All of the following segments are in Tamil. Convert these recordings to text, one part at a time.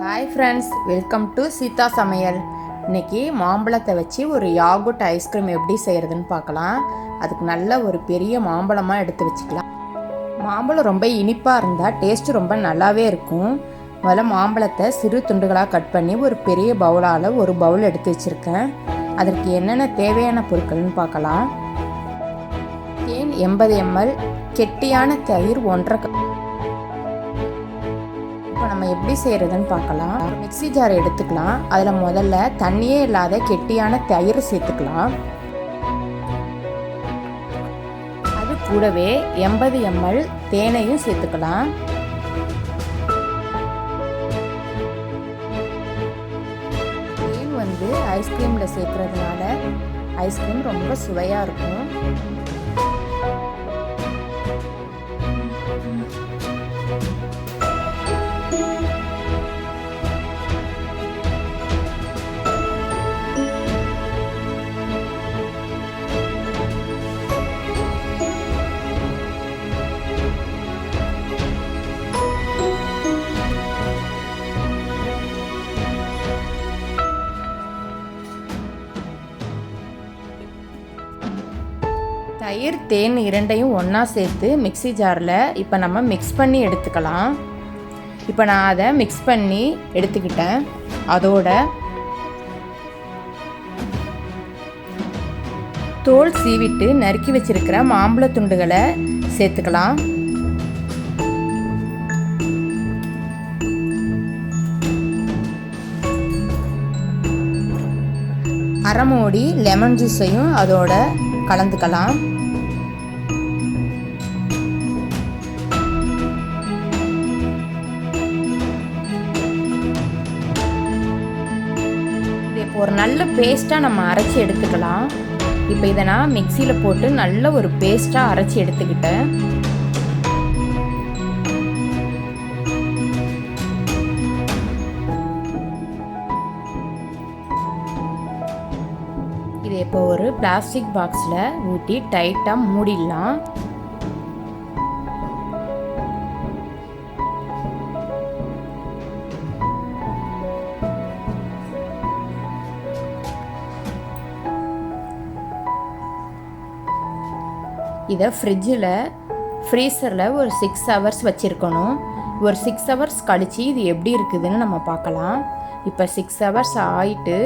Hi friends, welcome to Seetha Samayal. இன்றைக்கி மாம்பழத்தை வச்சு ஒரு யாகுட் ஐஸ்கிரீம் எப்படி செய்கிறதுன்னு பார்க்கலாம். அதுக்கு நல்ல ஒரு பெரிய மாம்பழமாக எடுத்து வச்சுக்கலாம். மாம்பழம் ரொம்ப இனிப்பாக இருந்தால் டேஸ்ட்டு ரொம்ப நல்லாவே இருக்கும். முதல்ல மாம்பழத்தை சிறு துண்டுகளாக கட் பண்ணி ஒரு பெரிய பவுலால் ஒரு பவுல் எடுத்து வச்சுருக்கேன். அதற்கு என்னென்ன தேவையான பொருட்கள்னு பார்க்கலாம். தேன் 80 ml, கெட்டியான தயிர் 1.5 கப். இப்போ நம்ம எப்படி செய்கிறதுன்னு பார்க்கலாம். ஒரு மிக்ஸி ஜார் எடுத்துக்கலாம். அதில் முதல்ல தண்ணியே இல்லாத கெட்டியான தயிர் சேர்த்துக்கலாம். அது கூடவே 80 ml தேனையும் சேர்த்துக்கலாம். தேன் ஐஸ்கிரீமில் சேர்க்கறதுனால ஐஸ்கிரீம் ரொம்ப சுவையாக இருக்கும். தயிர் தேன் இரண்டையும் ஒன்றா சேர்த்து மிக்ஸி ஜாரில் இப்போ நம்ம மிக்ஸ் பண்ணி எடுத்துக்கலாம். இப்போ நான் அதை மிக்ஸ் பண்ணி எடுத்துக்கிட்டேன். அதோட தோல் சீவிட்டு நறுக்கி வச்சிருக்கிற மாம்பழ துண்டுகளை சேர்த்துக்கலாம். அரை மூடி லெமன் ஜூஸையும் அதோட கலந்துக்கலாம். ஒரு நல்ல பேஸ்ட்டாக நம்ம அரைச்சி எடுத்துக்கலாம். இப்போ இதை நான் மிக்சியில் போட்டு நல்ல ஒரு பேஸ்ட்டாக அரைச்சி எடுத்துக்கிட்டேன். இதை இப்போ ஒரு பிளாஸ்டிக் பாக்ஸில் ஊற்றி டைட்டாக மூடிடலாம். இதை ஃப்ரீசரில் ஒரு 6 hours வச்சுருக்கணும். ஒரு 6 hours கழித்து இது எப்படி இருக்குதுன்னு நம்ம பார்க்கலாம். இப்போ 6 hours ஆகிட்டு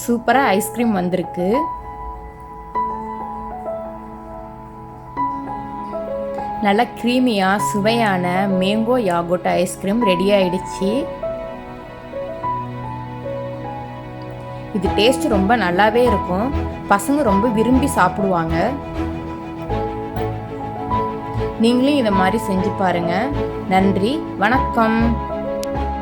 சூப்பராக ஐஸ்கிரீம் வந்திருக்கு. நல்லா க்ரீமியாக சுவையான மேங்கோ யாகுட் ஐஸ்கிரீம் ரெடி ஆயிடுச்சு. இது டேஸ்ட் ரொம்ப நல்லாவே இருக்கும். பசங்க ரொம்ப விரும்பி சாப்பிடுவாங்க. நீங்களும் இதை மாதிரி செஞ்சு பாருங்க. நன்றி, வணக்கம்.